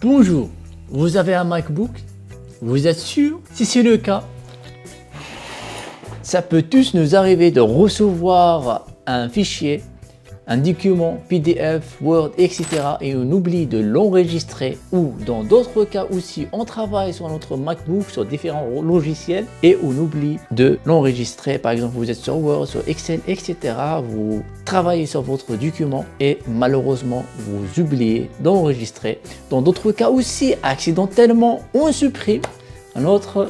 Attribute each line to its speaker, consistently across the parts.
Speaker 1: Bonjour, vous avez un MacBook? Vous êtes sûr? Si c'est le cas, ça peut tous nous arriver de recevoir un fichier, un document PDF, Word, etc. et on oublie de l'enregistrer, ou dans d'autres cas aussi, on travaille sur notre MacBook, sur différents logiciels et on oublie de l'enregistrer. Par exemple, vous êtes sur Word, sur Excel, etc. Vous travaillez sur votre document et malheureusement, vous oubliez d'enregistrer. Dans d'autres cas aussi, accidentellement, on supprime notre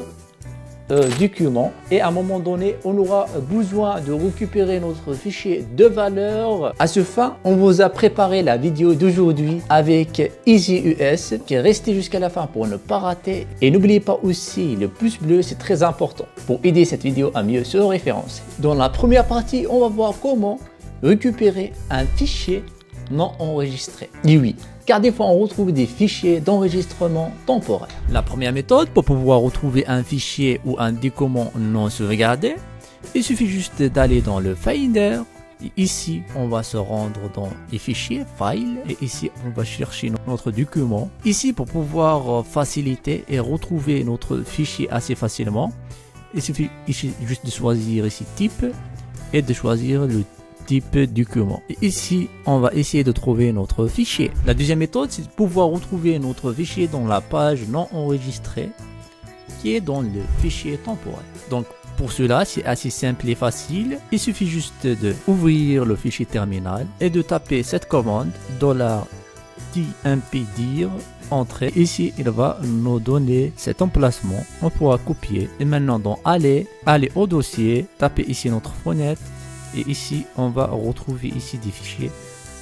Speaker 1: document et à un moment donné on aura besoin de récupérer notre fichier de valeur. À ce fin, on vous a préparé la vidéo d'aujourd'hui avec EasyUS qui est resté jusqu'à la fin pour ne pas rater, et n'oubliez pas aussi le pouce bleu, c'est très important pour aider cette vidéo à mieux se référencer. Dans la première partie, on va voir comment récupérer un fichier non enregistré. Et oui, car des fois on retrouve des fichiers d'enregistrement temporaire. La première méthode pour pouvoir retrouver un fichier ou un document non sauvegardé, il suffit juste d'aller dans le Finder. Et ici, on va se rendre dans les fichiers, File, et ici, on va chercher notre document. Ici, pour pouvoir faciliter et retrouver notre fichier assez facilement, il suffit ici juste de choisir ici Type et de choisir le type document. Et ici, on va essayer de trouver notre fichier. La deuxième méthode, c'est de pouvoir retrouver notre fichier dans la page non enregistrée qui est dans le fichier temporaire. Donc, pour cela, c'est assez simple et facile. Il suffit juste de ouvrir le fichier terminal et de taper cette commande $tmpdir entrée. Ici, il va nous donner cet emplacement. On pourra copier. Et maintenant, dans aller au dossier, taper ici notre fenêtre. Et ici, on va retrouver ici des fichiers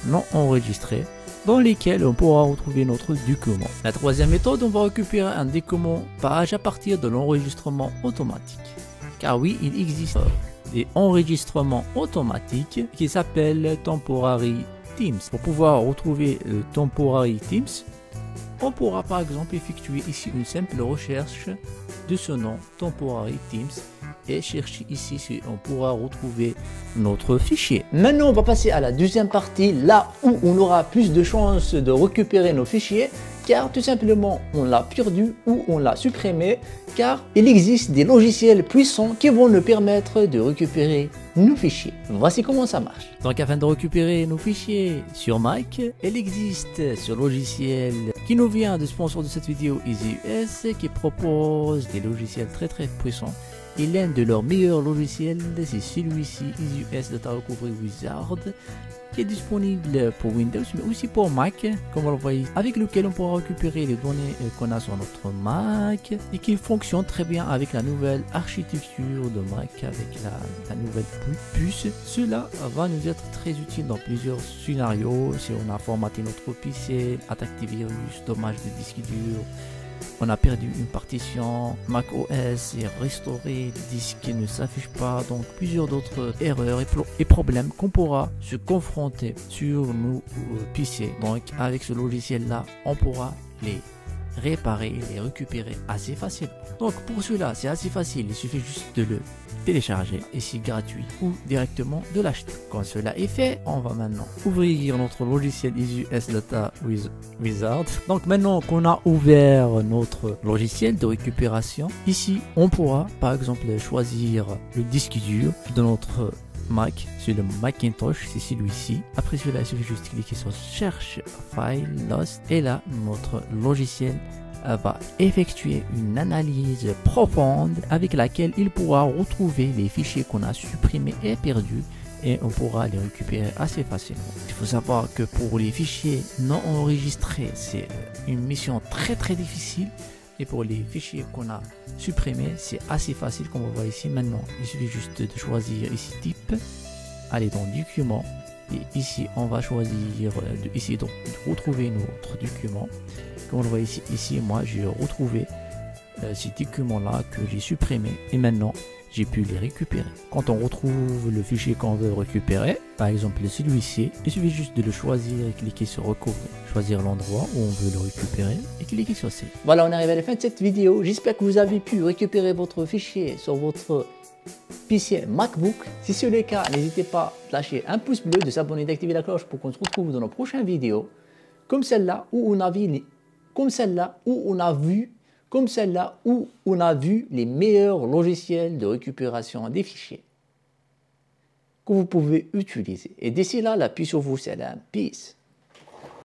Speaker 1: non enregistrés dans lesquels on pourra retrouver notre document. La troisième méthode, on va récupérer un document page à partir de l'enregistrement automatique. Car oui, il existe des enregistrements automatiques qui s'appellent Temporary Teams. Pour pouvoir retrouver le Temporary Teams, on pourra par exemple effectuer ici une simple recherche de ce nom, Temporary Teams, et chercher ici si on pourra retrouver notre fichier. Maintenant, on va passer à la deuxième partie, là où on aura plus de chances de récupérer nos fichiers, car tout simplement on l'a perdu ou on l'a supprimé, car il existe des logiciels puissants qui vont nous permettre de récupérer nos fichiers. Voici comment ça marche. Donc afin de récupérer nos fichiers sur Mac, il existe ce logiciel qui nous vient de sponsor de cette vidéo, EasyUS, qui propose des logiciels très puissants. Et l'un de leurs meilleurs logiciels, c'est celui-ci, EasyUS Data Recovery Wizard, qui est disponible pour Windows mais aussi pour Mac, comme vous le voyez, avec lequel on pourra récupérer les données qu'on a sur notre Mac et qui fonctionne très bien avec la nouvelle architecture de Mac, avec la nouvelle puce. Cela va nous être très utile dans plusieurs scénarios. Si on a formaté notre PC, attaque des virus, dommage de disque dur, on a perdu une partition, Mac OS est restauré, le disque ne s'affiche pas, donc plusieurs d'autres erreurs et problèmes qu'on pourra se confronter sur nos PC. Donc avec ce logiciel là, on pourra les réparer et les récupérer assez facilement. Donc pour cela, c'est assez facile, il suffit juste de le télécharger, ici gratuit, ou directement de l'acheter. Quand cela est fait, on va maintenant ouvrir notre logiciel EasyUS Data Wizard. Donc maintenant qu'on a ouvert notre logiciel de récupération, ici on pourra par exemple choisir le disque dur de notre Mac, sur le Macintosh, c'est celui-ci. Après cela, il suffit juste de cliquer sur Cherche File Lost et là, notre logiciel va effectuer une analyse profonde avec laquelle il pourra retrouver les fichiers qu'on a supprimés et perdus et on pourra les récupérer assez facilement. Il faut savoir que pour les fichiers non enregistrés, c'est une mission très difficile. Et pour les fichiers qu'on a supprimés, c'est assez facile comme on voit ici. Maintenant, il suffit juste de choisir ici type, aller dans document et ici on va choisir de retrouver notre document. Comme on le voit ici moi j'ai retrouvé ces documents là que j'ai supprimé et maintenant j'ai pu les récupérer. Quand on retrouve le fichier qu'on veut récupérer, par exemple celui-ci, il suffit juste de le choisir et cliquer sur recouvrir, choisir l'endroit où on veut le récupérer et cliquer sur Save. Voilà, on arrive à la fin de cette vidéo. J'espère que vous avez pu récupérer votre fichier sur votre PC MacBook. Si c'est le cas, n'hésitez pas à lâcher un pouce bleu, de s'abonner, d'activer la cloche pour qu'on se retrouve dans nos prochaines vidéos comme celle-là où on a vu comme celle-là où on a vu, les meilleurs logiciels de récupération des fichiers que vous pouvez utiliser. Et d'ici là, la paix sur vous, salam, peace.